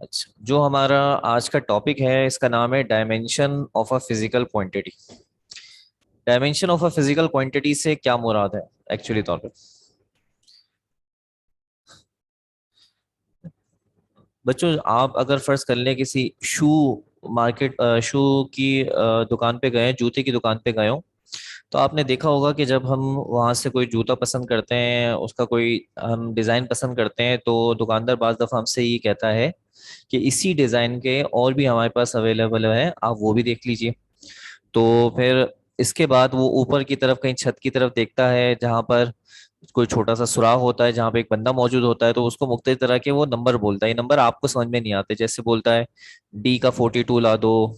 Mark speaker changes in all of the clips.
Speaker 1: अच्छा, जो हमारा आज का टॉपिक है इसका नाम है dimension of a physical quantity. Dimension of a physical quantity से क्या मुराद है एक्चुअली तौर पे? बच्चों, आप अगर फर्ज कर लें किसी शू की दुकान पे गए, जूते की दुकान पे गए हो, तो आपने देखा होगा कि जब हम वहां से कोई जूता पसंद करते हैं, उसका कोई हम डिजाइन पसंद करते हैं, तो दुकानदार बाज दफा हमसे ये कहता है कि इसी डिजाइन के और भी हमारे पास अवेलेबल है, आप वो भी देख लीजिए। तो फिर इसके बाद वो ऊपर की तरफ कहीं छत की तरफ देखता है जहां पर कोई छोटा सा सुराख होता है, जहां पे एक बंदा मौजूद होता है, तो उसको मुख्तलिफ तरह के वो नंबर बोलता है। ये नंबर आपको समझ में नहीं आते, जैसे बोलता है D का 42 ला दो,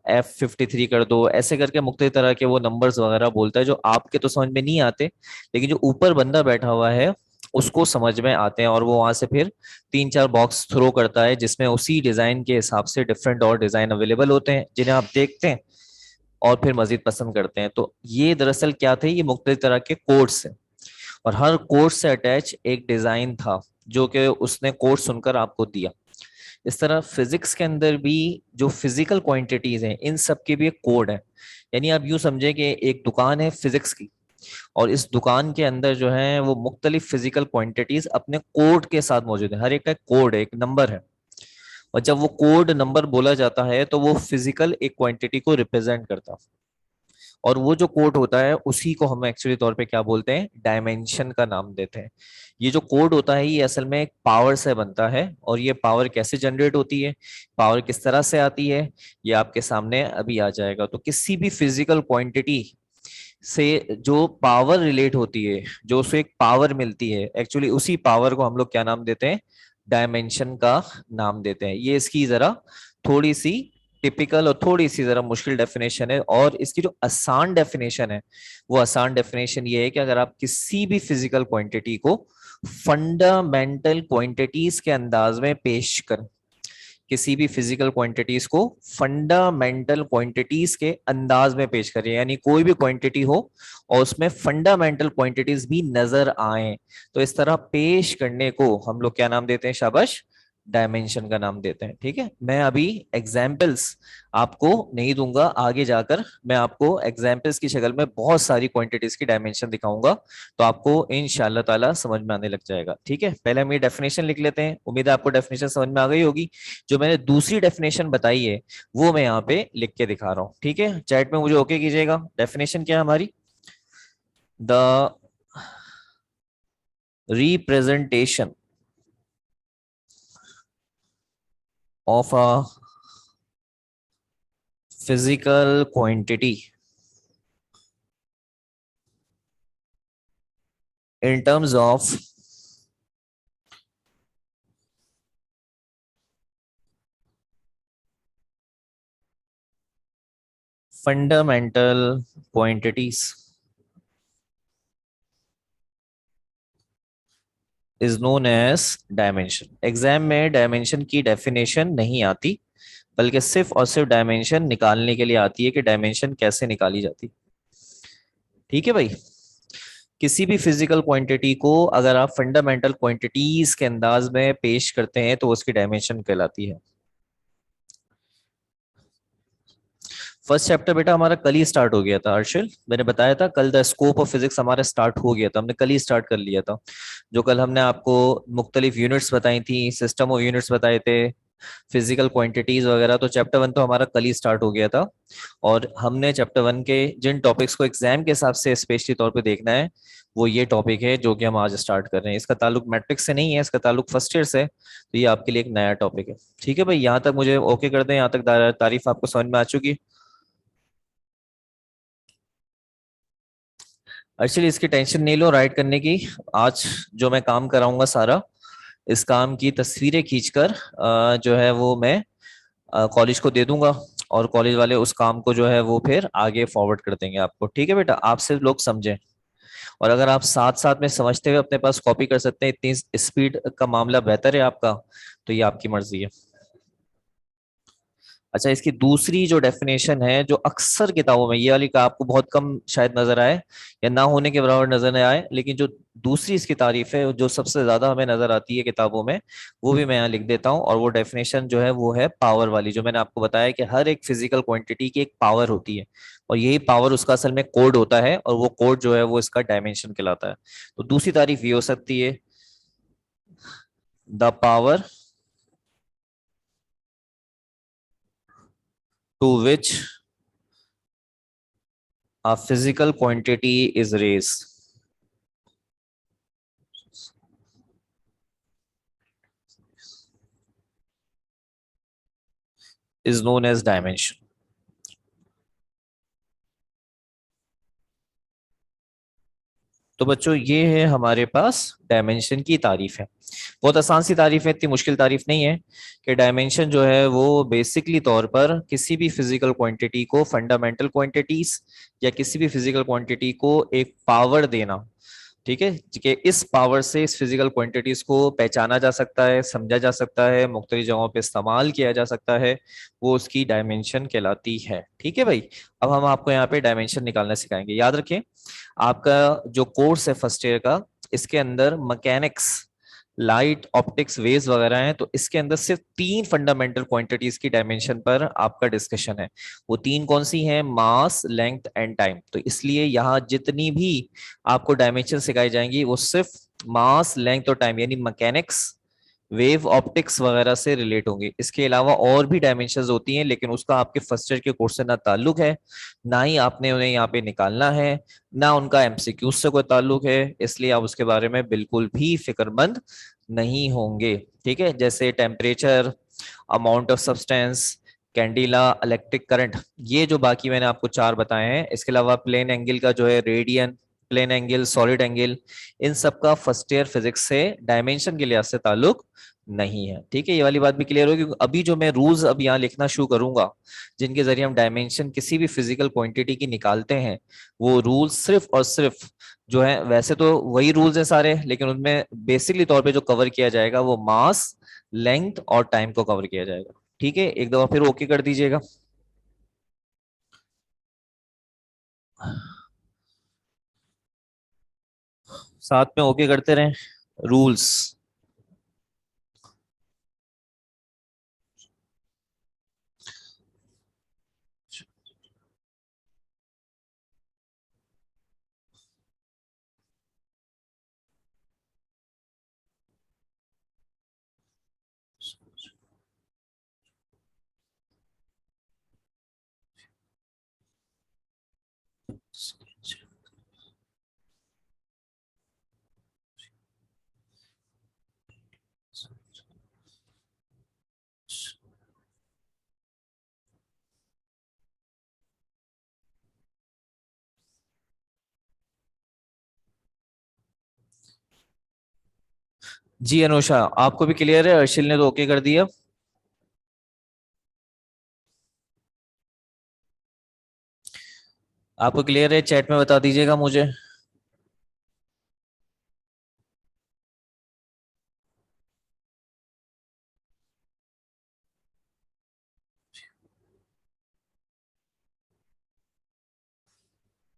Speaker 1: F53 कर दो, ऐसे करके मुख्तलिफ तरह के वो नंबर्स वगैरह बोलता है जो आपके तो समझ में नहीं आते, लेकिन जो ऊपर बंदा बैठा हुआ है उसको समझ में आते हैं। और वो वहां से फिर 3-4 बॉक्स थ्रो करता है जिसमें उसी डिजाइन के हिसाब से डिफरेंट और डिजाइन अवेलेबल होते हैं, जिन्हें आप देखते हैं और फिर मजीद पसंद करते हैं। तो ये दरअसल क्या थे, ये मुख्तलिफ तरह के कोड्स हैं, और हर कोर्स से अटैच एक डिजाइन था जो कि उसने कोर्स सुनकर आपको दिया। इस तरह फिजिक्स के अंदर भी जो फिजिकल क्वांटिटीज हैं, इन सब के भी एक कोड है। यानी आप यूं समझे कि एक दुकान है फिजिक्स की, और इस दुकान के अंदर जो है वो मुख्तलिफ फिजिकल क्वांटिटीज अपने कोड के साथ मौजूद है। हर एक का कोड है, एक नंबर है, और जब वो कोड नंबर बोला जाता है तो वो फिजिकल एक क्वांटिटी को रिप्रेजेंट करता है। और वो जो कोड होता है उसी को हम एक्चुअली तौर पे क्या बोलते हैं, डायमेंशन का नाम देते हैं। ये जो कोड होता है ये असल में एक पावर से बनता है, और ये पावर कैसे जनरेट होती है, पावर किस तरह से आती है, ये आपके सामने अभी आ जाएगा। तो किसी भी फिजिकल क्वांटिटी से जो पावर रिलेट होती है, जो उसे एक पावर मिलती है, एक्चुअली उसी पावर को हम लोग क्या नाम देते हैं, डायमेंशन का नाम देते हैं। ये इसकी जरा थोड़ी सी टिपिकल और थोड़ी सी जरा मुश्किल डेफिनेशन है, और इसकी जो आसान डेफिनेशन है वो आसान डेफिनेशन ये है कि अगर आप किसी भी फिजिकल क्वांटिटी को फंडामेंटल क्वांटिटीज के अंदाज में पेश करें, किसी भी फिजिकल क्वांटिटीज को फंडामेंटल क्वांटिटीज के अंदाज में पेश करें, यानी कोई भी क्वांटिटी हो और उसमें फंडामेंटल क्वांटिटीज भी नजर आए, तो इस तरह पेश करने को हम लोग क्या नाम देते हैं, शाबाश, डायमेंशन का नाम देते हैं। ठीक है, मैं अभी एग्जाम्पल्स आपको नहीं दूंगा, आगे जाकर मैं आपको एग्जाम्पल्स की शक्ल में बहुत सारी क्वांटिटीज की डायमेंशन दिखाऊंगा, तो आपको इंशाल्लाह ताला समझ में आने लग जाएगा। ठीक है, पहले हम ये डेफिनेशन लिख लेते हैं, उम्मीद है आपको डेफिनेशन समझ में आ गई होगी। जो मैंने दूसरी डेफिनेशन बताई है वो मैं यहाँ पे लिख के दिखा रहा हूँ। ठीक है, चैट में मुझे ओके कीजिएगा। डेफिनेशन क्या है हमारी, the representation of a physical quantity in terms of fundamental quantities is known as dimension। Exam में डायमेंशन की डेफिनेशन नहीं आती, बल्कि सिर्फ और सिर्फ डायमेंशन निकालने के लिए आती है कि डायमेंशन कैसे निकाली जाती। ठीक है भाई, किसी भी फिजिकल क्वांटिटी को अगर आप फंडामेंटल क्वांटिटीज के अंदाज में पेश करते हैं तो उसकी डायमेंशन कहलाती है। फर्स्ट चैप्टर बेटा हमारा कल ही स्टार्ट हो गया था अर्शल, मैंने बताया था कल द स्कोप ऑफ फिजिक्स हमारा स्टार्ट हो गया था, हमने कल ही स्टार्ट कर लिया था। जो कल हमने आपको मुख्तलिफ यूनिट्स बताई थी, सिस्टम ऑफ यूनिट्स बताए थे, फिजिकल क्वांटिटीज वगैरह, तो चैप्टर 1 तो हमारा कल ही स्टार्ट हो गया था। और हमने चैप्टर 1 के जिन टॉपिक्स को एग्जाम के हिसाब से स्पेशली तौर पे देखना है, वो ये टॉपिक है जो कि हम आज स्टार्ट कर रहे हैं। इसका ताल्लुक मैट्रिक्स से नहीं है, इसका ताल्लुक फर्स्ट ईयर से है, तो ये आपके लिए एक नया टॉपिक है। ठीक है भाई, यहाँ तक मुझे ओके कर दें, यहाँ तक तारीफ आपको समझ में आ चुकी। एक्चुअली इसकी टेंशन नहीं लो राइट करने की। आज जो मैं काम कराऊंगा सारा, इस काम की तस्वीरें खींचकर जो है वो मैं कॉलेज को दे दूंगा, और कॉलेज वाले उस काम को जो है वो फिर आगे फॉरवर्ड कर देंगे आपको। ठीक है बेटा, आप सिर्फ लोग समझें, और अगर आप साथ साथ में समझते हुए अपने पास कॉपी कर सकते हैं, इतनी स्पीड का मामला बेहतर है आपका, तो ये आपकी मर्जी है। अच्छा, इसकी दूसरी जो डेफिनेशन है, जो अक्सर किताबों में, ये वाली का आपको बहुत कम शायद नजर आए या ना होने के बराबर नजर न आए, लेकिन जो दूसरी इसकी तारीफ है जो सबसे ज्यादा हमें नजर आती है किताबों में, वो भी मैं यहाँ लिख देता हूँ। और वो डेफिनेशन जो है वो है पावर वाली, जो मैंने आपको बताया कि हर एक फिजिकल क्वांटिटी की एक पावर होती है, और यही पावर उसका असल में कोड होता है, और वो कोड जो है वो इसका डायमेंशन कहलाता है। तो दूसरी तारीफ ये हो सकती है, the power to which a physical quantity is raised is known as dimension। तो बच्चों ये है हमारे पास डायमेंशन की तारीफ है। बहुत आसान सी तारीफ है, इतनी मुश्किल तारीफ नहीं है। कि डायमेंशन जो है वो बेसिकली तौर पर किसी भी फिजिकल क्वांटिटी को, फंडामेंटल क्वांटिटीज या किसी भी फिजिकल क्वांटिटी को एक पावर देना, ठीक है, कि इस पावर से इस फिजिकल क्वांटिटीज को पहचाना जा सकता है, समझा जा सकता है, मुख्तलिफ जगहों पे इस्तेमाल किया जा सकता है, वो उसकी डायमेंशन कहलाती है। ठीक है भाई। अब हम आपको यहाँ पे डायमेंशन निकालना सिखाएंगे। याद रखें, आपका जो कोर्स है फर्स्ट ईयर का, इसके अंदर मैकेनिक्स, लाइट, ऑप्टिक्स, वेव्स वगैरह हैं, तो इसके अंदर सिर्फ तीन फंडामेंटल क्वांटिटीज की डायमेंशन पर आपका डिस्कशन है। वो तीन कौन सी हैं? मास, लेंथ एंड टाइम। तो इसलिए यहाँ जितनी भी आपको डायमेंशन सिखाई जाएंगी वो सिर्फ मास, लेंथ और टाइम, यानी मैकेनिक्स, वेव ऑप्टिक्स वगैरह से रिलेट होंगे। इसके अलावा और भी डायमेंशंस होती हैं, लेकिन उसका आपके फर्स्ट ईयर के कोर्स से ना ताल्लुक है, ना ही आपने उन्हें यहाँ पे निकालना है, ना उनका एमसीक्यू से कोई ताल्लुक है, इसलिए आप उसके बारे में बिल्कुल भी फिक्रमंद नहीं होंगे। ठीक है, जैसे temperature, amount of substance, candela, electric current, ये जो बाकी मैंने आपको चार बताए हैं। इसके अलावा प्लेन एंगल का जो है radian, plane angle, solid angle, इन सब का फर्स्ट ईयर फिजिक्स से डायमेंशन के लिहाज से ताल्लुक नहीं है। ठीक है, ये वाली बात भी क्लियर होगी। अभी जो मैं रूल्स अब यहाँ लिखना शुरू करूंगा, जिनके जरिए हम डायमेंशन किसी भी फिजिकल क्वांटिटी की निकालते हैं, वो रूल्स सिर्फ और सिर्फ जो है, वैसे तो वही रूल्स हैं सारे, लेकिन उनमें बेसिकली तौर पे जो कवर किया जाएगा वो मास, लेंथ और टाइम को कवर किया जाएगा। ठीक है, एक दफा फिर ओके कर दीजिएगा। साथ में ओके करते रहें। रूल्स। जी अनुषा, आपको भी क्लियर है? अर्शिल ने तो ओके कर दिया। आपको क्लियर है? चैट में बता दीजिएगा मुझे।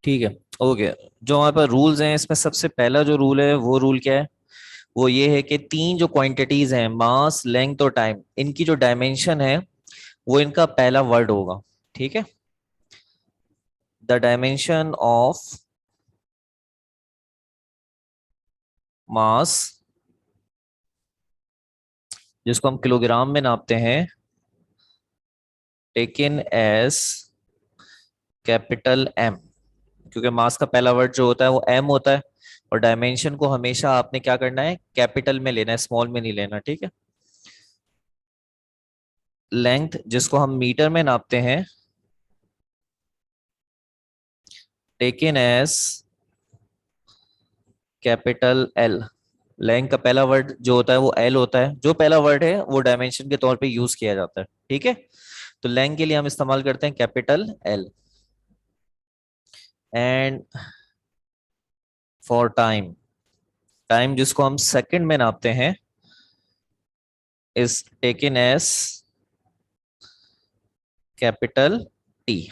Speaker 1: ठीक है, ओके। जो हमारे पास रूल्स हैं, इसमें सबसे पहला जो रूल है वो रूल क्या है? वो ये है कि तीन जो क्वांटिटीज हैं, मास, लेंथ और टाइम, इनकी जो डायमेंशन है वो इनका पहला वर्ड होगा। ठीक है, द डायमेंशन ऑफ मास, जिसको हम किलोग्राम में नापते हैं, टेकन एज कैपिटल एम, क्योंकि मास का पहला वर्ड जो होता है वो एम होता है, और डायमेंशन को हमेशा आपने क्या करना है? कैपिटल में लेना है, स्मॉल में नहीं लेना। ठीक है। लेंथ, जिसको हम मीटर में नापते हैं, taken as capital L. Length का पहला वर्ड जो होता है वो एल होता है, जो पहला वर्ड है वो डायमेंशन के तौर पे यूज किया जाता है। ठीक है, तो लेंथ के लिए हम इस्तेमाल करते हैं capital L. And for time, time जिसको हम सेकंड में नापते हैं, is taken as capital T.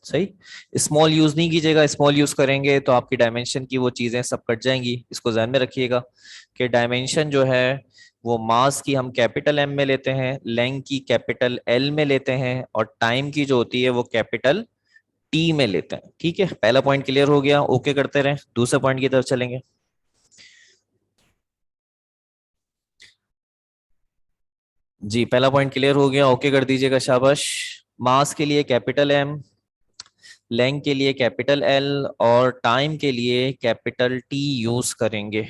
Speaker 1: सही। स्मॉल यूज नहीं कीजिएगा, स्मॉल यूज करेंगे तो आपकी डायमेंशन की वो चीजें सब कट जाएंगी, इसको ध्यान में रखिएगा कि डायमेंशन जो है वो मास की हम कैपिटल एम में लेते हैं, लेंथ की कैपिटल एल में लेते हैं, और टाइम की जो होती है वो कैपिटल टी में लेते हैं। ठीक है, पहला पॉइंट क्लियर हो गया, ओके करते रहे, दूसरे पॉइंट की तरफ चलेंगे। जी पहला पॉइंट क्लियर हो गया, ओके कर दीजिएगा, शाबाश। मास के लिए कैपिटल एम, लेंथ के लिए कैपिटल एल, और टाइम के लिए कैपिटल टी यूज करेंगे।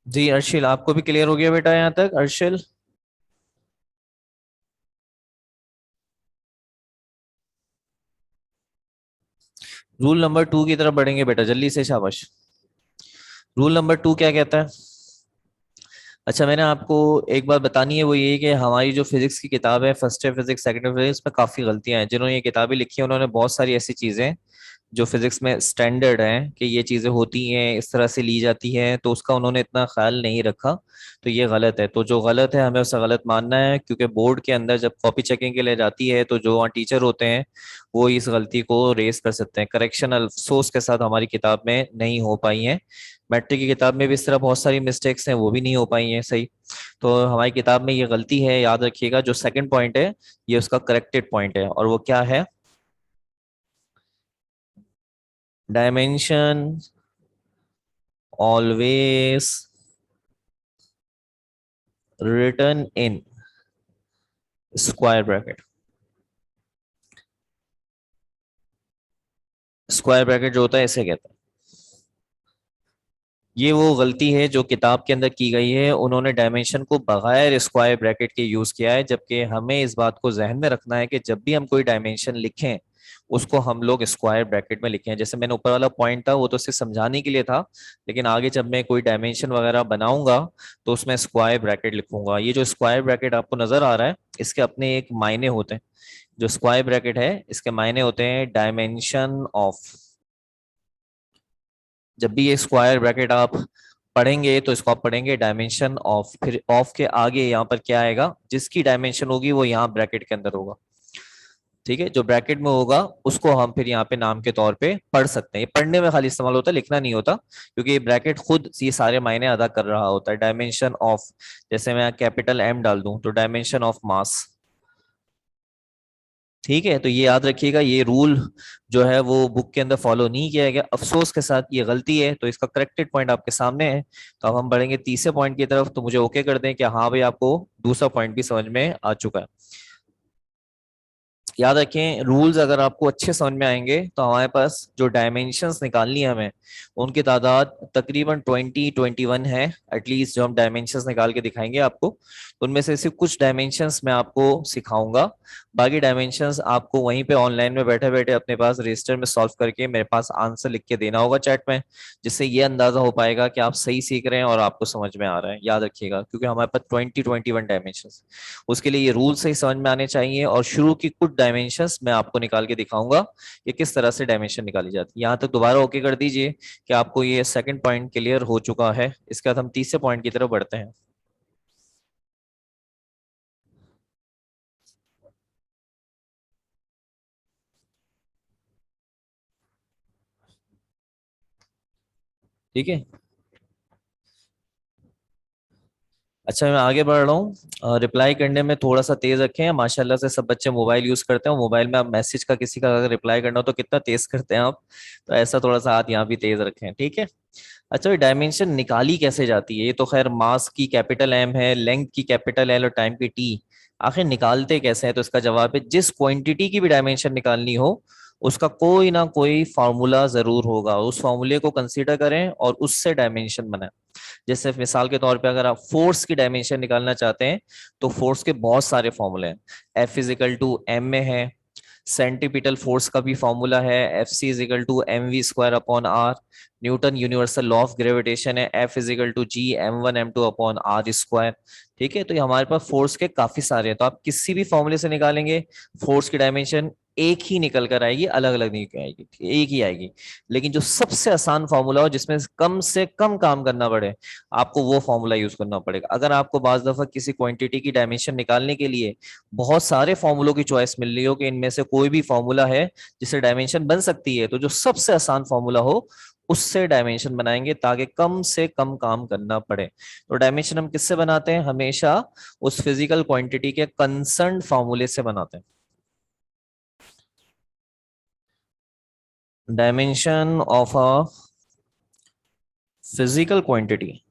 Speaker 1: जी अर्शिल, आपको भी क्लियर हो गया बेटा यहाँ तक, अर्शिल? रूल नंबर 2 की तरफ बढ़ेंगे बेटा, जल्दी से, शाबाश। रूल नंबर 2 क्या कहता है? अच्छा, मैंने आपको एक बात बतानी है, वो ये कि हमारी जो फिजिक्स की किताब है, first year physics second year physics, में काफी गलतियां हैं। जिन्होंने ये किताबें लिखी हैं उन्होंने बहुत सारी ऐसी चीजें जो फिजिक्स में स्टैंडर्ड है कि ये चीजें होती हैं, इस तरह से ली जाती हैं, तो उसका उन्होंने इतना ख्याल नहीं रखा। तो ये गलत है, तो जो गलत है हमें उसे गलत मानना है, क्योंकि बोर्ड के अंदर जब कॉपी चेकिंग के लिए जाती है तो जो वहाँ टीचर होते हैं वो इस गलती को रेस कर सकते हैं। करेक्शन अफसोस के साथ हमारी किताब में नहीं हो पाई है। मैट्रिक की किताब में भी इस तरह बहुत सारी मिस्टेक्स हैं, वो भी नहीं हो पाई हैं सही। तो हमारी किताब में ये गलती है, याद रखिएगा। जो सेकंड पॉइंट है ये उसका करेक्टेड पॉइंट है, और वो क्या है? Dimension always written in square bracket. Square bracket जो होता है इसे कहते हैं। ये वो गलती है जो किताब के अंदर की गई है, उन्होंने डायमेंशन को बगैर स्क्वायर ब्रैकेट के यूज किया है, जबकि हमें इस बात को जहन में रखना है कि जब भी हम कोई डायमेंशन लिखें उसको हम लोग स्क्वायर ब्रैकेट में लिखें। जैसे मैंने ऊपर वाला पॉइंट था वो तो सिर्फ समझाने के लिए था, लेकिन आगे जब मैं कोई डायमेंशन वगैरह बनाऊंगा तो उसमें स्क्वायर ब्रैकेट लिखूंगा। ये जो स्क्वायर ब्रैकेट आपको नजर आ रहा है इसके अपने एक मायने होते हैं। जो स्क्वायर ब्रैकेट है इसके मायने होते हैं डायमेंशन ऑफ। जब भी ये स्क्वायर ब्रैकेट आप पढ़ेंगे तो इसको आप पढ़ेंगे डायमेंशन ऑफ, फिर ऑफ के आगे यहाँ पर क्या आएगा, जिसकी डायमेंशन होगी वो यहाँ ब्रैकेट के अंदर होगा। ठीक है, जो ब्रैकेट में होगा उसको हम फिर यहाँ पे नाम के तौर पे पढ़ सकते हैं। ये पढ़ने में खाली इस्तेमाल होता है, लिखना नहीं होता, क्योंकि ये ब्रैकेट खुद ये सारे मायने अदा कर रहा होता है। डायमेंशन ऑफ, जैसे मैं कैपिटल एम डाल दूं तो डायमेंशन ऑफ मास। ठीक है, तो ये याद रखिएगा, ये रूल जो है वो बुक के अंदर फॉलो नहीं किया गया, अफसोस के साथ ये गलती है, तो इसका करेक्टेड पॉइंट आपके सामने है। तो अब हम बढ़ेंगे तीसरे पॉइंट की तरफ, तो मुझे ओके कर दें कि हाँ भाई आपको दूसरा पॉइंट भी समझ में आ चुका है। याद रखें, रूल्स अगर आपको अच्छे समझ में आएंगे तो हमारे पास जो डायमेंशंस निकालनी है हमें, उनकी तादाद तकरीबन 21 है एटलीस्ट, जो हम डायमेंशंस निकाल के दिखाएंगे आपको। तो उनमें से सिर्फ कुछ डायमेंशंस मैं आपको सिखाऊंगा, बाकी डायमेंशंस आपको वहीं पे ऑनलाइन में बैठे बैठे अपने पास रजिस्टर में सॉल्व करके मेरे पास आंसर लिख के देना होगा चैट में, जिससे ये अंदाजा हो पाएगा कि आप सही सीख रहे हैं और आपको समझ में आ रहा है। याद रखिएगा, क्योंकि हमारे पास 21 डायमेंशन, उसके लिए ये रूल सही समझ में आने चाहिए। और शुरू की कुछ डायमेंशंस मैं आपको निकाल के दिखाऊंगा कि किस तरह से डायमेंशन निकाली जाती है। यहाँ तक दोबारा ओके कर दीजिए कि आपको ये सेकंड पॉइंट क्लियर हो चुका है। इसके बाद हम तीसरे पॉइंट की तरफ बढ़ते हैं। ठीक है, अच्छा मैं आगे बढ़ रहा हूँ। रिप्लाई करने में थोड़ा सा तेज रखें, माशाल्लाह से सब बच्चे मोबाइल यूज करते हैं, मोबाइल में आप मैसेज का किसी का अगर रिप्लाई करना हो तो कितना तेज करते हैं आप, तो ऐसा थोड़ा सा हाथ यहाँ भी तेज रखें, ठीक है। अच्छा, ये डायमेंशन निकाली कैसे जाती है? ये तो खैर मास की कैपिटल एम है, लेंथ की कैपिटल एल और टाइम की टी। आखिर निकालते कैसे हैं? तो इसका जवाब है, जिस क्वांटिटी की भी डायमेंशन निकालनी हो उसका कोई ना कोई फार्मूला जरूर होगा, उस फार्मूले को कंसीडर करें और उससे डायमेंशन बनाएं। जैसे मिसाल के तौर पे अगर आप फोर्स की डायमेंशन निकालना चाहते हैं तो फोर्स के बहुत सारे फॉर्मूले हैं। F इजिकल टू एम में है, सेंट्रीपिटल फोर्स का भी फॉर्मूला है, F C is equal to M V square upon R. Newton universal law of gravitation है, F is equal to G M one M two upon R square. ठीक है, तो ये हमारे पास फोर्स के काफी सारे हैं, तो आप किसी भी फॉर्मूले से निकालेंगे फोर्स की डायमेंशन एक ही निकल कर आएगी, अलग अलग नहीं आएगी, एक ही आएगी। लेकिन जो सबसे आसान फॉर्मूला हो जिसमें कम से कम काम करना पड़े, आपको वो फॉर्मूला यूज करना पड़ेगा। अगर आपको बाज दफा किसी क्वांटिटी की डायमेंशन निकालने के लिए बहुत सारे फॉर्मूलों की चॉइस मिल रही हो कि इनमें से कोई भी फॉर्मूला है जिससे डायमेंशन बन सकती है, तो जो सबसे आसान फॉर्मूला हो उससे डायमेंशन बनाएंगे ताकि कम से कम काम करना पड़े। तो डायमेंशन हम किससे बनाते हैं? हमेशा उस फिजिकल क्वांटिटी के कंसर्न फॉर्मूले से बनाते हैं। Dimension of a physical quantity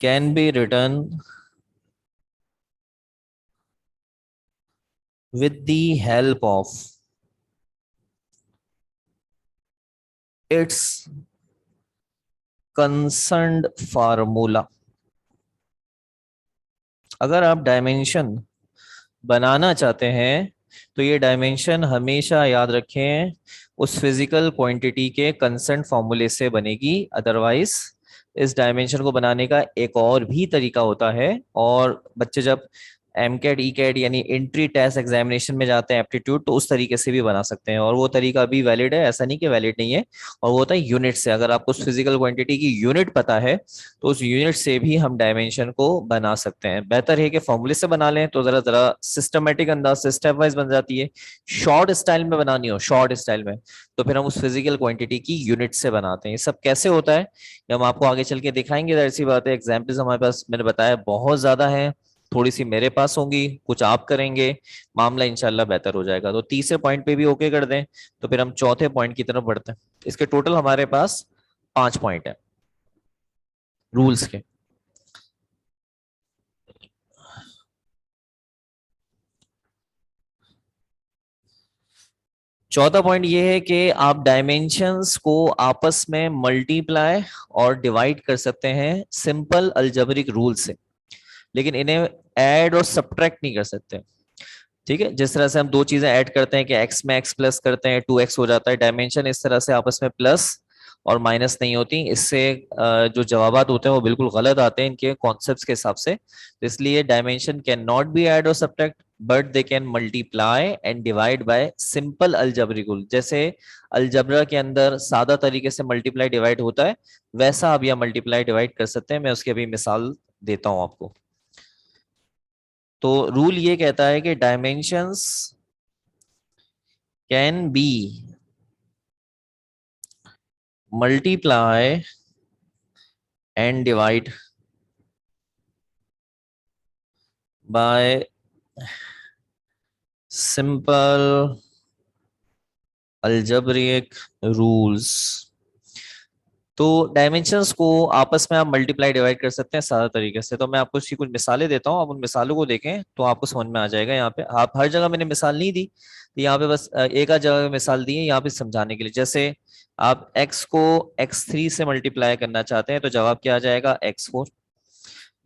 Speaker 1: can be written with the help of its concerned formula। अगर आप डायमेंशन बनाना चाहते हैं तो ये डायमेंशन हमेशा याद रखें उस फिजिकल क्वांटिटी के कंसर्न फॉर्मूले से बनेगी। अदरवाइज इस डायमेंशन को बनाने का एक और भी तरीका होता है, और बच्चे जब एम कैड ई कैड यानी एंट्री टेस्ट एग्जामिनेशन में जाते हैं एप्टीट्यूड, तो उस तरीके से भी बना सकते हैं, और वो तरीका भी वैलिड है, ऐसा नहीं कि वैलिड नहीं है। और वो होता है यूनिट से। अगर आपको उस फिजिकल क्वांटिटी की यूनिट पता है तो उस यूनिट से भी हम डायमेंशन को बना सकते हैं। बेहतर है कि फॉर्मूले से बना लें तो जरा जरा सिस्टमेटिक अंदाज से स्टेप वाइज बन जाती है। शॉर्ट स्टाइल में बनानी हो, शॉर्ट स्टाइल में, तो फिर हम उस फिजिकल क्वांटिटी की यूनिट से बनाते हैं। ये सब कैसे होता है ये हम आपको आगे चल के दिखाएंगे। जाहिर सी बात है, एग्जाम्पल्स हमारे पास मैंने बताया बहुत ज्यादा है, थोड़ी सी मेरे पास होंगी, कुछ आप करेंगे, मामला इंशाल्लाह बेहतर हो जाएगा। तो तीसरे पॉइंट पे भी ओके कर दें, तो फिर हम चौथे पॉइंट की तरफ बढ़ते हैं। इसके टोटल हमारे पास 5 पॉइंट है रूल्स के। चौथा पॉइंट ये है कि आप डायमेंशंस को आपस में मल्टीप्लाई और डिवाइड कर सकते हैं सिंपल अलजेब्रिक रूल से, लेकिन इन्हें ऐड और सब्ट्रैक्ट नहीं कर सकते। ठीक है, जिस तरह से हम दो चीजें ऐड करते हैं कि x में x प्लस करते हैं 2x हो जाता है, डायमेंशन इस तरह से आपस में प्लस और माइनस नहीं होती। इससे जो जवाबात होते हैं वो बिल्कुल गलत आते हैं इनके कॉन्सेप्ट्स के हिसाब से। तो इसलिए dimension can not be add और subtract, but they can multiply and divide by simple algebraic rule. जैसे अलजबरा के अंदर सादा तरीके से मल्टीप्लाई डिवाइड होता है, वैसा आप यह मल्टीप्लाई डिवाइड कर सकते हैं। मैं उसकी अभी मिसाल देता हूं आपको। तो रूल ये कहता है कि dimensions can be multiply and divide by simple algebraic rules. तो डायमेंशंस को आपस में आप मल्टीप्लाई डिवाइड कर सकते हैं सारा तरीके से। तो मैं आपको इसकी कुछ मिसालें देता हूँ, आप उन मिसालों को देखें तो आपको समझ में आ जाएगा। यहाँ पे आप हर जगह मैंने मिसाल नहीं दी, तो यहाँ पे बस एक आध जगह मिसाल दी है यहाँ पे समझाने के लिए। जैसे आप x को x3 से मल्टीप्लाई करना चाहते हैं तो जवाब क्या आ जाएगा? x4।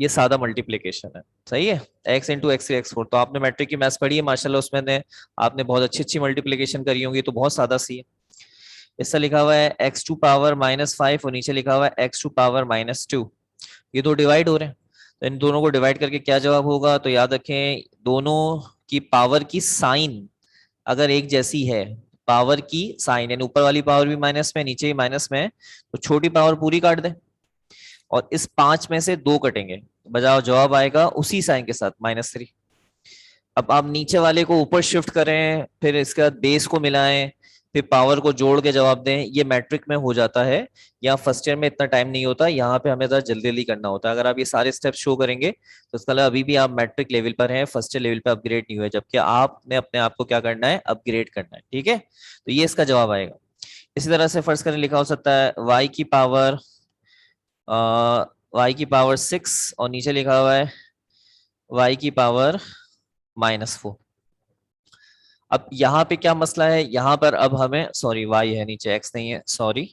Speaker 1: ये सादा मल्टीप्लीकेशन है, सही है। x into x x4। तो आपने मैट्रिक की मैथ्स पढ़ी है माशाल्लाह, उसमें आपने बहुत अच्छी अच्छी मल्टीप्लीकेशन करी होंगी, तो बहुत सादा सी है। इससे लिखा हुआ है x⁵ और नीचे लिखा हुआ है x⁵2। ये दो डिवाइड हो रहे हैं, तो इन दोनों को डिवाइड करके क्या जवाब होगा? तो याद रखें दोनों की पावर की साइन अगर एक जैसी है, पावर की साइन यानी ऊपर वाली पावर भी माइनस में नीचे भी माइनस में है, तो छोटी पावर पूरी काट दें और इस 5 में से 2 कटेंगे, बजाओ जवाब आएगा उसी साइन के साथ -3। अब आप नीचे वाले को ऊपर शिफ्ट करें, फिर इसका बेस को मिलाएं, फिर पावर को जोड़ के जवाब दें, ये मैट्रिक में हो जाता है। यहाँ फर्स्ट ईयर में इतना टाइम नहीं होता, यहाँ पे हमें जरा जल्दी जल्दी करना होता है। अगर आप ये सारे स्टेप्स शो करेंगे तो इसका मतलब अभी भी आप मैट्रिक लेवल पर हैं, फर्स्ट ईयर लेवल पे अपग्रेड नहीं हुए, जबकि आपने अपने आप को क्या करना है? अपग्रेड करना है। ठीक है, तो ये इसका जवाब आएगा। इसी तरह से फर्स्ट करें लिखा हो सकता है y की पावर 6 और नीचे लिखा हुआ है y की पावर -4। अब यहाँ पे क्या मसला है? यहाँ पर अब हमें, सॉरी y है नीचे x नहीं है, सॉरी।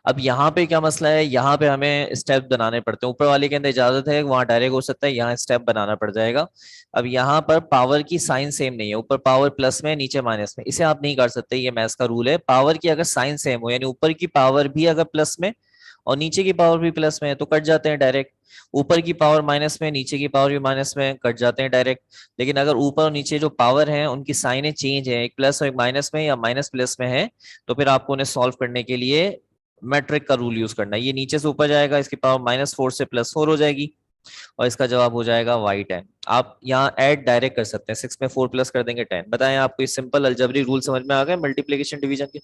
Speaker 1: अब यहाँ पे क्या मसला है, यहाँ पे हमें स्टेप बनाने पड़ते हैं, ऊपर वाले के अंदर इजाजत है, वहां डायरेक्ट हो सकता है, यहाँ स्टेप बनाना पड़ जाएगा। अब यहाँ पर पावर की साइन सेम नहीं है, ऊपर पावर प्लस में नीचे माइनस में, इसे आप नहीं कर सकते, ये मैथ्स का रूल है। पावर की अगर साइन सेम हो, यानी ऊपर की पावर भी अगर प्लस में और नीचे की पावर भी प्लस में है, तो कट जाते हैं डायरेक्ट। ऊपर की पावर माइनस में, नीचे की पावर भी माइनस में, कट जाते हैं डायरेक्ट। लेकिन अगर ऊपर और नीचे जो पावर है उनकी साइनें चेंज है, एक प्लस और एक माइनस में या माइनस प्लस में है, तो फिर आपको उन्हें सॉल्व करने के लिए मैट्रिक का रूल यूज करना है। ये नीचे से ऊपर जाएगा, इसकी पावर -4 से +4 हो जाएगी, और इसका जवाब हो जाएगा y10। आप यहाँ ऐड डायरेक्ट कर सकते हैं, 6 में 4 प्लस कर देंगे 10। बताएं आपको ये सिंपल अलजबरी रूल समझ में आ गए मल्टीप्लीकेशन डिवीजन के?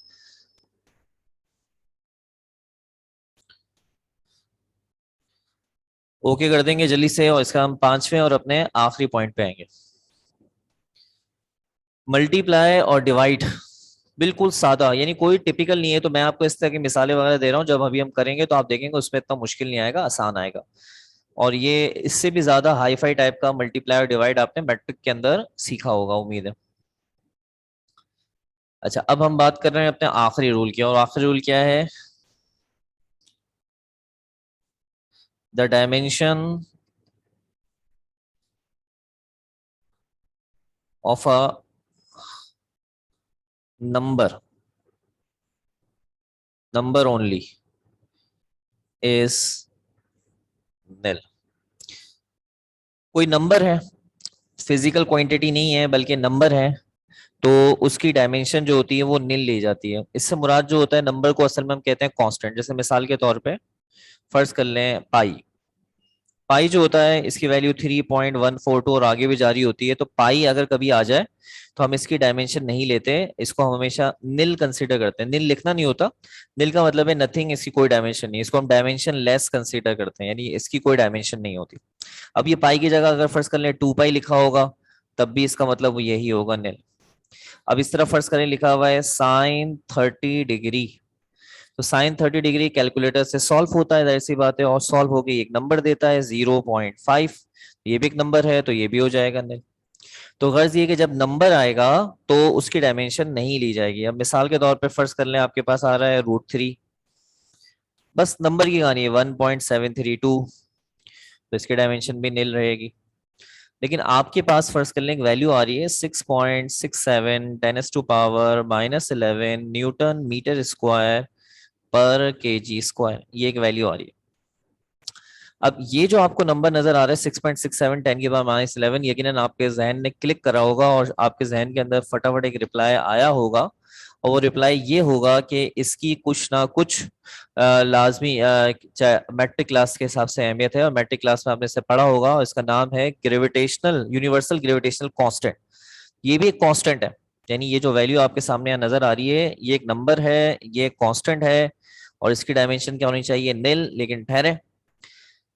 Speaker 1: ओके कर देंगे जल्दी से, और इसका हम पांचवें और अपने आखिरी पॉइंट पे आएंगे। मल्टीप्लाई और डिवाइड बिल्कुल सादा, यानी कोई टिपिकल नहीं है, तो मैं आपको इस तरह की मिसालें वगैरह दे रहा हूँ, जब अभी हम करेंगे तो आप देखेंगे उसमें इतना मुश्किल नहीं आएगा, आसान आएगा। और ये इससे भी ज्यादा हाई फाई टाइप का मल्टीप्लाई और डिवाइड आपने मैट्रिक के अंदर सीखा होगा, उम्मीद है। अच्छा, अब हम बात कर रहे हैं अपने आखिरी रूल की, और आखिरी रूल क्या है? The dimension of a number, number only, is निल। कोई नंबर है, फिजिकल क्वांटिटी नहीं है बल्कि नंबर है, तो उसकी डायमेंशन जो होती है वो निल ली जाती है। इससे मुराद जो होता है, नंबर को असल में हम कहते हैं कांस्टेंट। जैसे मिसाल के तौर पे फर्ज कर लें पाई। पाई जो होता है इसकी वैल्यू 3.142 और आगे भी जारी होती है, तो पाई अगर कभी आ जाए तो हम इसकी डायमेंशन नहीं लेते, इसको हम हमेशा निल कंसीडर करते हैं। निल लिखना नहीं होता, निल का मतलब है नथिंग, इसकी कोई डायमेंशन नहीं, इसको हम डायमेंशन लेस कंसीडर करते हैं, यानी इसकी कोई डायमेंशन नहीं होती। अब ये पाई की जगह अगर फर्ज कर लें 2 पाई लिखा होगा, तब भी इसका मतलब यही होगा, निल। अब इस तरह फर्ज करें लिखा हुआ है sin 30 डिग्री, तो sin 30 डिग्री कैलकुलेटर से सॉल्व होता है, जाहिर सी बात है, और सॉल्व होके एक नंबर देता है 0.5। ये भी एक नंबर है, तो ये भी हो जाएगा निल। तो गर्ज ये कि जब नंबर आएगा तो उसकी डायमेंशन नहीं ली जाएगी। अब मिसाल के तौर पे फर्ज कर लें आपके पास आ रहा है √3, बस नंबर की कहानी है 1.732, तो इसकी डायमेंशन भी निल रहेगी। लेकिन आपके पास फर्ज कर लें एक वैल्यू आ रही है 6.67 10⁻⁻11 न्यूटन मीटर स्क्वायर पर केजी स्क्वायर, ये एक वैल्यू आ रही है। अब ये जो आपको नंबर नजर आ रहा है 6.67 10⁻⁻11, यकीनन आपके जहन ने क्लिक करा होगा और आपके जहन के अंदर फटाफट एक रिप्लाई आया होगा, और वो रिप्लाई ये होगा कि इसकी कुछ ना कुछ लाजमी मैट्रिक क्लास के हिसाब से अहमियत है, और मैट्रिक क्लास में आपने इसे पढ़ा होगा, और इसका नाम है ग्रेविटेशनल, यूनिवर्सल ग्रेविटेशनल कांस्टेंट। ये भी एक कांस्टेंट है, यानी ये जो वैल्यू आपके सामने यहाँ नजर आ रही है, ये एक नंबर है, ये कांस्टेंट है, और इसकी डायमेंशन क्या होनी चाहिए, निल। लेकिन ठहरे,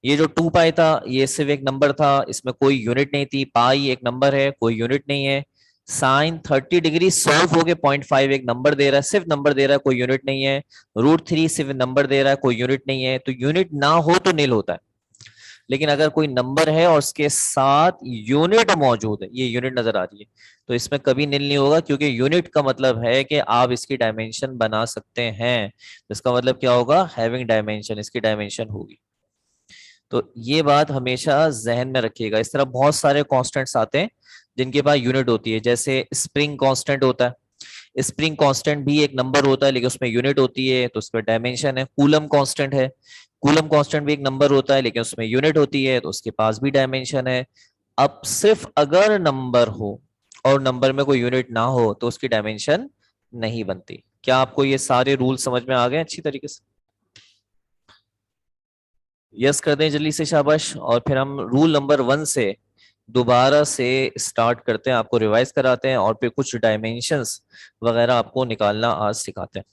Speaker 1: ये जो 2 पाई था ये सिर्फ एक नंबर था, इसमें कोई यूनिट नहीं थी। पाई एक नंबर है, कोई यूनिट नहीं है। sin 30 डिग्री सॉल्व हो गए 0.5 एक नंबर दे रहा है, सिर्फ नंबर दे रहा है, कोई यूनिट नहीं है। √3 सिर्फ नंबर दे रहा है, कोई यूनिट नहीं है। तो यूनिट ना हो तो निल होता है, लेकिन अगर कोई नंबर है और उसके साथ यूनिट मौजूद है, ये यूनिट नजर आ रही है, तो इसमें कभी निल नहीं होगा, क्योंकि यूनिट का मतलब है कि आप इसकी डायमेंशन बना सकते हैं। तो इसका मतलब क्या होगा, हैविंग डायमेंशन, इसकी डायमेंशन होगी। तो ये बात हमेशा जहन में रखिएगा। इस तरह बहुत सारे कांस्टेंट्स आते हैं जिनके पास यूनिट होती है, जैसे स्प्रिंग कांस्टेंट होता है। स्प्रिंग कांस्टेंट भी एक नंबर होता है, लेकिन उसमें यूनिट होती है, तो उस पर डायमेंशन है। कूलम कांस्टेंट है, कूलम कांस्टेंट भी एक नंबर होता है, लेकिन उसमें यूनिट होती है, तो उसके पास भी डायमेंशन है। अब सिर्फ अगर नंबर हो और नंबर में कोई यूनिट ना हो तो उसकी डायमेंशन नहीं बनती। क्या आपको ये सारे रूल समझ में आ गए अच्छी तरीके से? यस कर दें जल्दी से, शाबाश। और फिर हम रूल नंबर 1 से दोबारा से स्टार्ट करते हैं, आपको रिवाइज कराते हैं, और फिर कुछ डायमेंशंस वगैरह आपको निकालना आज सिखाते हैं।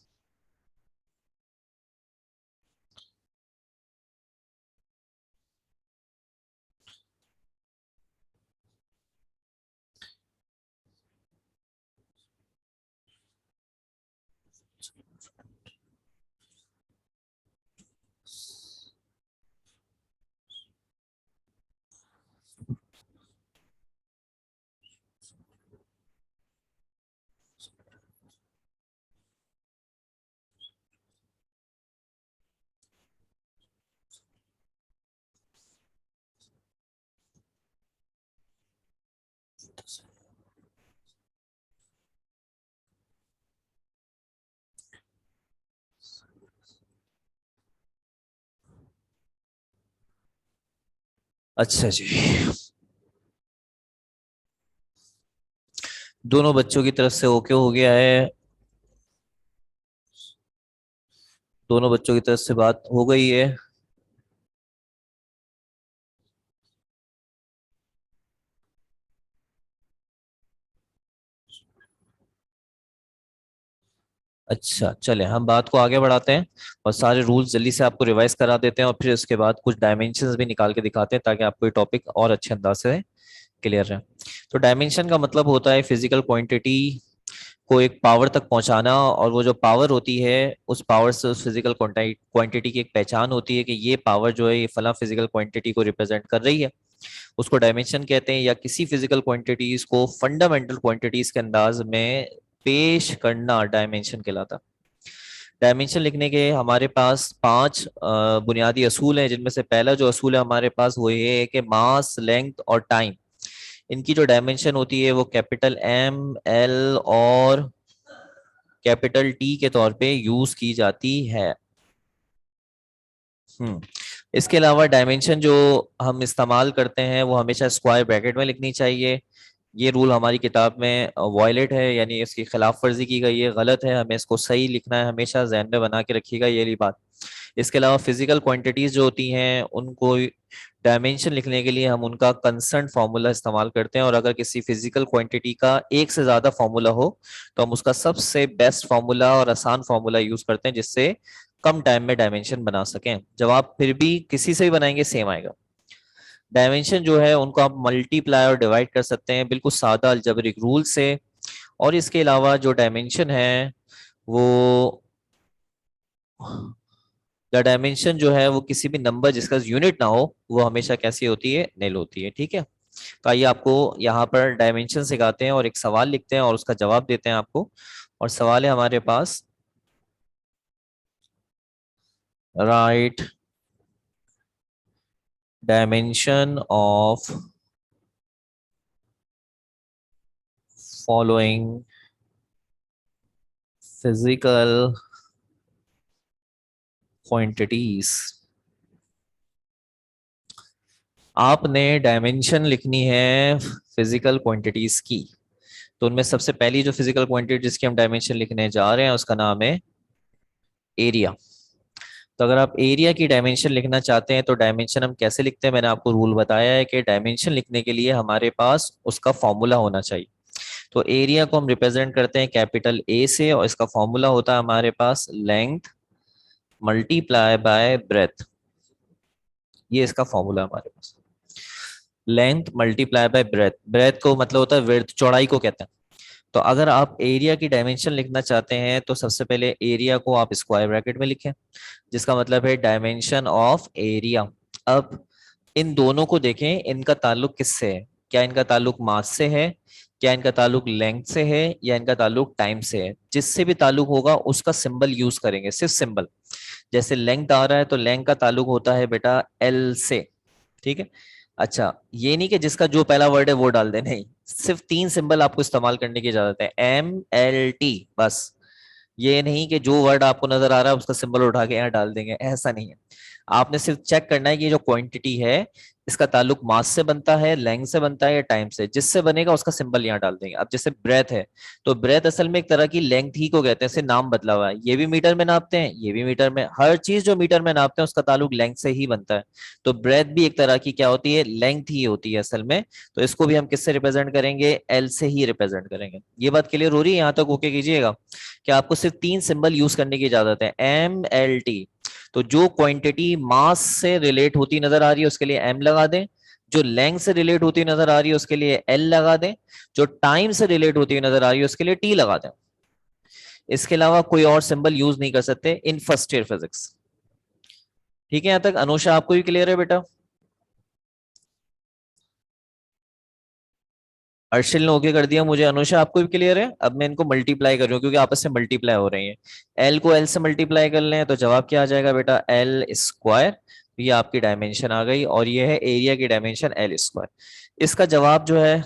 Speaker 1: अच्छा जी, दोनों बच्चों की तरफ से ओके हो गया है। दोनों बच्चों की तरफ से बात हो गई है। अच्छा चले, हम बात को आगे बढ़ाते हैं और सारे रूल्स जल्दी से आपको रिवाइज करा देते हैं और फिर उसके बाद कुछ डायमेंशंस भी निकाल के दिखाते हैं ताकि आपको ये टॉपिक और अच्छे अंदाज से क्लियर रहे। तो डायमेंशन का मतलब होता है फिजिकल क्वांटिटी को एक पावर तक पहुंचाना, और वो जो पावर होती है उस पावर से उस फिजिकल क्वांटिटी की एक पहचान होती है कि ये पावर जो है ये फला फिजिकल क्वांटिटी को रिप्रेजेंट कर रही है, उसको डायमेंशन कहते हैं। या किसी फिजिकल क्वांटिटीज को फंडामेंटल क्वांटिटीज के अंदाज में पेश करना डायमेंशन कहलाता। डायमेंशन लिखने के हमारे पास पांच बुनियादी असूल हैं, जिनमें से पहला जो असूल है हमारे पास वो ये है कि मास, लेंथ और टाइम, इनकी जो डायमेंशन होती है वो कैपिटल एम, एल और कैपिटल टी के तौर पे यूज की जाती है। हम्म। इसके अलावा डायमेंशन जो हम इस्तेमाल करते हैं वो हमेशा स्क्वायर ब्रैकेट में लिखनी चाहिए। ये रूल हमारी किताब में वॉयलेट है, यानी इसकी खिलाफ वर्जी की गई है, गलत है, हमें इसको सही लिखना है, हमेशा जहन में बना के रखिएगा ये वाली बात। इसके अलावा फिजिकल क्वांटिटीज जो होती हैं उनको डायमेंशन लिखने के लिए हम उनका कंसर्न फार्मूला इस्तेमाल करते हैं, और अगर किसी फिजिकल क्वांटिटी का एक से ज्यादा फार्मूला हो तो हम उसका सबसे बेस्ट फार्मूला और आसान फार्मूला यूज करते हैं जिससे कम टाइम में डायमेंशन बना सकें। जवाब फिर भी किसी से भी बनाएंगे सेम आएगा। डायमेंशन जो है उनको आप मल्टीप्लाई और डिवाइड कर सकते हैं बिल्कुल सादा अलजेब्रिक रूल से। और इसके अलावा जो डायमेंशन है वो द डायमेंशन जो है वो किसी भी नंबर जिसका यूनिट ना हो वो हमेशा कैसी होती है, निल होती है। ठीक है, तो आइए आपको यहाँ पर डायमेंशन सिखाते हैं और एक सवाल लिखते हैं और उसका जवाब देते हैं आपको। और सवाल है हमारे पास, write dimension of following physical quantities. आपने डायमेंशन लिखनी है फिजिकल क्वांटिटीज की, तो उनमें सबसे पहली जो फिजिकल क्वांटिटी जिसकी हम डायमेंशन लिखने जा रहे हैं उसका नाम है एरिया। तो अगर आप एरिया की डायमेंशन लिखना चाहते हैं तो डायमेंशन हम कैसे लिखते हैं, मैंने आपको रूल बताया है कि डायमेंशन लिखने के लिए हमारे पास उसका फॉर्मूला होना चाहिए। तो एरिया को हम रिप्रेजेंट करते हैं कैपिटल ए से, और इसका फॉर्मूला होता है हमारे पास लेंथ मल्टीप्लाई बाय ब्रेथ। ये इसका फॉर्मूला है हमारे पास, length multiply by breadth. Breadth को मतलब होता है विड्थ, चौड़ाई को कहते हैं। तो अगर आप एरिया की डायमेंशन लिखना चाहते हैं तो सबसे पहले एरिया को आप स्क्वायर ब्रैकेट में लिखें, जिसका मतलब है डायमेंशन ऑफ एरिया। अब इन दोनों को देखें, इनका ताल्लुक किससे है? क्या इनका ताल्लुक मास से है, क्या इनका ताल्लुक लेंथ से है, या इनका ताल्लुक टाइम से है? जिससे भी ताल्लुक होगा उसका सिंबल यूज करेंगे, सिर्फ सिंबल। जैसे लेंथ आ रहा है तो लेंथ का ताल्लुक होता है बेटा एल से। ठीक है, अच्छा ये नहीं कि जिसका जो पहला वर्ड है वो डाल दे, नहीं, सिर्फ तीन सिंबल आपको इस्तेमाल करने की इजाजत है, MLT बस। ये नहीं कि जो वर्ड आपको नजर आ रहा है उसका सिंबल उठा के यहाँ डाल देंगे, ऐसा नहीं है। आपने सिर्फ चेक करना है कि ये जो क्वांटिटी है इसका ताल्लुक मास से बनता है, लेंथ से बनता है या टाइम से, जिससे बनेगा उसका सिंबल यहाँ डाल देंगे। अब जैसे ब्रेथ है, तो ब्रेथ असल में एक तरह की लेंथ ही को कहते हैं, इससे नाम बदला हुआ है। ये भी मीटर में नापते हैं, ये भी मीटर में, हर चीज जो मीटर में नापते हैं उसका ताल्लुक लेंथ से ही बनता है। तो ब्रेथ भी एक तरह की क्या होती है, लेंथ ही होती है असल में। तो इसको भी हम किससे रिप्रेजेंट करेंगे, एल से ही रिप्रेजेंट करेंगे। ये बात क्लियर हो रही है? यहाँ तक ओके कीजिएगा कि आपको सिर्फ तीन सिंबल यूज करने की इजाजत है, MLT। तो जो क्वांटिटी मास से रिलेट होती नजर आ रही है उसके लिए M लगा दें, जो लेंथ से रिलेट होती नजर आ रही है उसके लिए L लगा दें, जो टाइम से रिलेट होती नजर आ रही है उसके लिए T लगा दें। इसके अलावा कोई और सिंबल यूज नहीं कर सकते इन फर्स्ट ईयर फिजिक्स। ठीक है, यहां तक अनुषा आपको भी क्लियर है बेटा? अर्शिल ने ओके कर दिया मुझे, अनुषा आपको भी क्लियर है? अब मैं इनको मल्टीप्लाई कर रही हूँ क्योंकि आपस में मल्टीप्लाई हो रही है। एल को एल से मल्टीप्लाई कर लें तो जवाब क्या आ जाएगा बेटा, एल स्क्वायर। ये आपकी डायमेंशन आ गई, और ये है एरिया की डायमेंशन एल स्क्वायर। इसका जवाब जो है,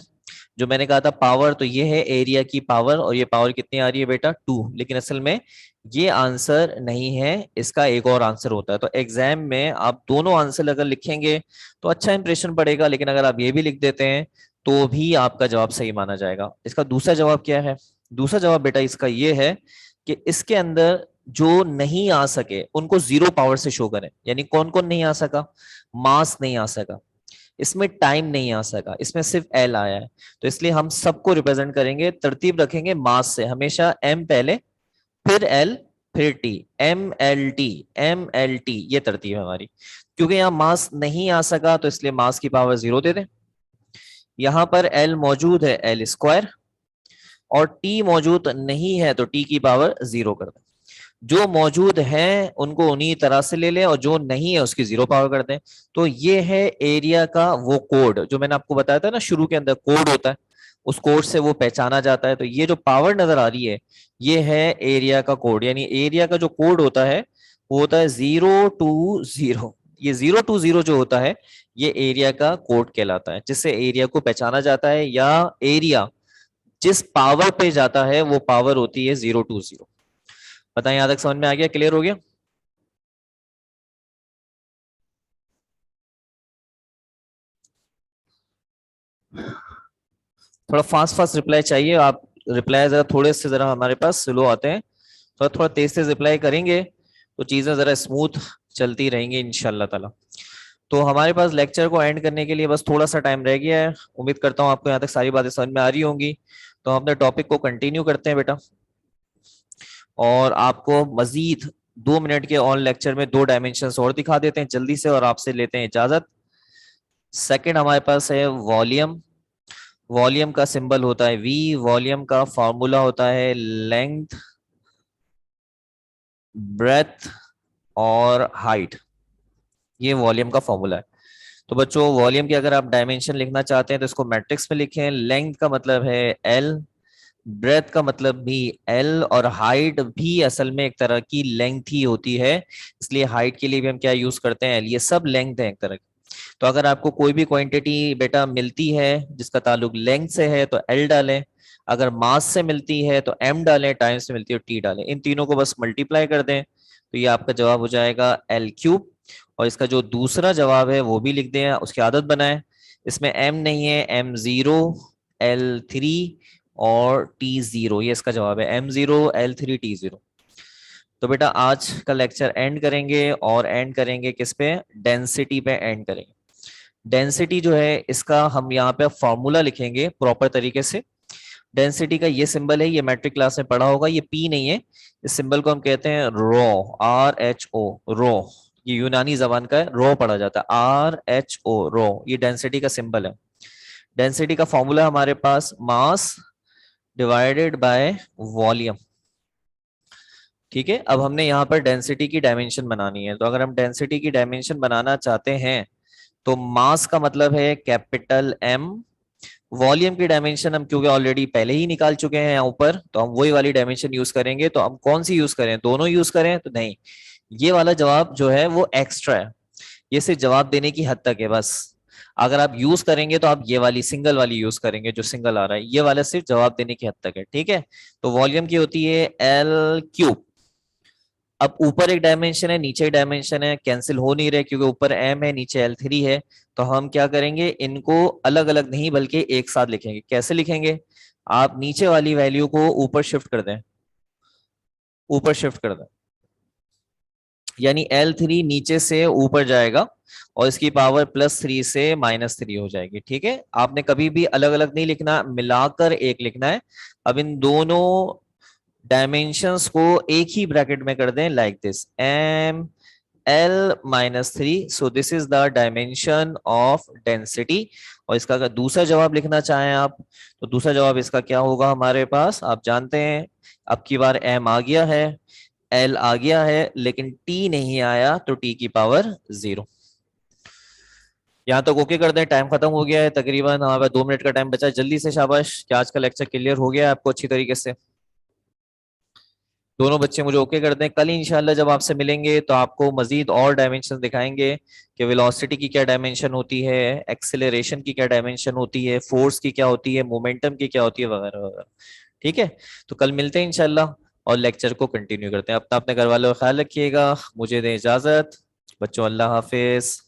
Speaker 1: जो मैंने कहा था पावर, तो ये है एरिया की पावर, और ये पावर कितनी आ रही है बेटा, 2। लेकिन असल में ये आंसर नहीं है, इसका एक और आंसर होता है। तो एग्जाम में आप दोनों आंसर अगर लिखेंगे तो अच्छा इंप्रेशन पड़ेगा, लेकिन अगर आप ये भी लिख देते हैं तो भी आपका जवाब सही माना जाएगा। इसका दूसरा जवाब क्या है? दूसरा जवाब बेटा इसका ये है कि इसके अंदर जो नहीं आ सके उनको जीरो पावर से शो करें। यानी कौन कौन नहीं आ सका? मास नहीं आ सका, इसमें टाइम नहीं आ सका, इसमें सिर्फ एल आया है। तो इसलिए हम सबको रिप्रेजेंट करेंगे, तरतीब रखेंगे मास से, हमेशा एम पहले, फिर एल, फिर T, M L T, M L T, ये तरतीब है हमारी। क्योंकि यहां मास नहीं आ सका तो इसलिए मास की पावर जीरो दे दें। यहां पर एल मौजूद है, एल स्क्वायर, और टी मौजूद नहीं है तो टी की पावर जीरो कर दें। जो मौजूद हैं उनको उन्हीं तरह से ले लें और जो नहीं है उसकी जीरो पावर कर दें। तो ये है एरिया का वो कोड जो मैंने आपको बताया था ना, शुरू के अंदर कोड होता है, उस कोड से वो पहचाना जाता है। तो ये जो पावर नजर आ रही है ये है एरिया का कोड। यानी एरिया का जो कोड होता है वो होता है 0 2 0। ये 0 2 0 जो होता है ये एरिया का कोड कहलाता है, जिससे एरिया को पहचाना जाता है, या एरिया जिस पावर पे जाता है वो पावर होती है 0 2 0। बताएं, यहां तक समझ में आ गया? क्लियर हो गया? थोड़ा फास्ट फास्ट रिप्लाई चाहिए आप। रिप्लाई जरा थोड़े से जरा हमारे पास स्लो आते हैं, थोड़ा थोड़ा तेज तेज रिप्लाई करेंगे तो चीजें जरा स्मूथ चलती रहेंगी इंशाल्लाह ताला। तो हमारे पास लेक्चर को एंड करने के लिए बस थोड़ा सा टाइम रह गया है। उम्मीद करता हूँ आपको यहाँ तक सारी बातें समझ में आ रही होंगी। तो हम अपने टॉपिक को कंटिन्यू करते हैं बेटा, और आपको मजीद 2 मिनट के ऑन लेक्चर में दो डायमेंशन और दिखा देते हैं जल्दी से, और आपसे लेते हैं इजाजत। सेकंड हमारे पास है वॉल्यूम। वॉल्यूम का सिंबल होता है वी, वॉल्यूम का फॉर्मूला होता है लेंथ, ब्रेथ और हाइट। ये वॉल्यूम का फॉर्मूला है। तो बच्चों वॉल्यूम की अगर आप डायमेंशन लिखना चाहते हैं तो इसको मैट्रिक्स में लिखें। लेंथ का मतलब है एल, ब्रेथ का मतलब भी एल, और हाइट भी असल में एक तरह की लेंथ ही होती है, इसलिए हाइट के लिए भी हम क्या यूज करते हैं? एल। ये सब लेंथ है एक तरह की। तो अगर आपको कोई भी क्वांटिटी बेटा मिलती है जिसका ताल्लुक लेंथ से है तो एल डालें, अगर मास से मिलती है तो एम डालें, टाइम से मिलती है तो टी डालें। इन तीनों को बस मल्टीप्लाई कर दें तो ये आपका जवाब हो जाएगा एल क्यूब। और इसका जो दूसरा जवाब है वो भी लिख दें, उसकी आदत बनाएं। इसमें एम नहीं है, एम जीरो, एल थ्री और टी जीरो, ये इसका जवाब है, M zero, L three, T zero. तो बेटा आज का लेक्चर एंड करेंगे, और एंड करेंगे किस पे? डेंसिटी पे एंड करेंगे। डेंसिटी जो है इसका हम यहाँ पे फॉर्मूला लिखेंगे प्रॉपर तरीके से। डेंसिटी का ये सिंबल है, ये मैट्रिक क्लास में पढ़ा होगा, ये पी नहीं है, इस सिंबल को हम कहते हैं रो, आर एच ओ, रो। ये यूनानी जबान का है, रो पढ़ा जाता है, आर एच ओ, रो। ये डेंसिटी का सिंबल है। डेंसिटी का फॉर्मूला हमारे पास मास डिवाइडेड बाय वॉल्यूम। ठीक है, अब हमने यहाँ पर डेंसिटी की डायमेंशन बनानी है। तो अगर हम डेंसिटी की डायमेंशन बनाना चाहते हैं तो मास का मतलब है कैपिटल एम, वॉल्यूम की डायमेंशन हम क्योंकि ऑलरेडी पहले ही निकाल चुके हैं यहाँ ऊपर, तो हम वही वाली डायमेंशन यूज करेंगे। तो हम कौन सी यूज करें? दोनों यूज करें? तो नहीं, ये वाला जवाब जो है वो एक्स्ट्रा है, ये सिर्फ जवाब देने की हद तक है बस। अगर आप यूज करेंगे तो आप ये वाली सिंगल वाली यूज करेंगे, जो सिंगल आ रहा है, ये वाला सिर्फ जवाब देने की हद तक है। ठीक है, तो वॉल्यूम की होती है एल क्यूब। अब ऊपर एक डायमेंशन है, नीचे एक डायमेंशन है, कैंसिल हो नहीं रहे क्योंकि ऊपर एम है नीचे एल थ्री है। तो हम क्या करेंगे, इनको अलग अलग नहीं बल्कि एक साथ लिखेंगे। कैसे लिखेंगे? आप नीचे वाली वैल्यू को ऊपर शिफ्ट कर दें, ऊपर शिफ्ट कर दें, यानी एल थ्री नीचे से ऊपर जाएगा और इसकी पावर +3 से -3 हो जाएगी। ठीक है, आपने कभी भी अलग अलग नहीं लिखना, मिलाकर एक लिखना है। अब इन दोनों डायमेंशंस को एक ही ब्रैकेट में कर दें, like this, M L -3। So this is the dimension of density. और इसका अगर दूसरा जवाब लिखना चाहें आप तो दूसरा जवाब इसका क्या होगा हमारे पास, आप जानते हैं। अब की बार एम आ गया है, एल आ गया है, लेकिन टी नहीं आया, तो टी की पावर 0। यहाँ तक ओके कर दें, टाइम खत्म हो गया है तकरीबन, हमारे पास 2 मिनट का टाइम बचा है। जल्दी से शाबाश, क्या आज का लेक्चर क्लियर हो गया है आपको अच्छी तरीके से? दोनों बच्चे मुझे ओके कर दें। कल इंशाल्लाह जब आपसे मिलेंगे तो आपको मजीद और डायमेंशन दिखाएंगे कि वेलोसिटी की क्या डायमेंशन होती है, एक्सेलरेशन की क्या डायमेंशन होती है, फोर्स की क्या होती है, मोमेंटम की क्या होती है, वगैरह वगैरह। ठीक है, तो कल मिलते हैं इंशाल्लाह। और लेक्चर को कंटिन्यू करते हैं। अपना अपने घर वालों का ख्याल रखिएगा, मुझे दें इजाजत। बच्चों, अल्लाह हाफिज।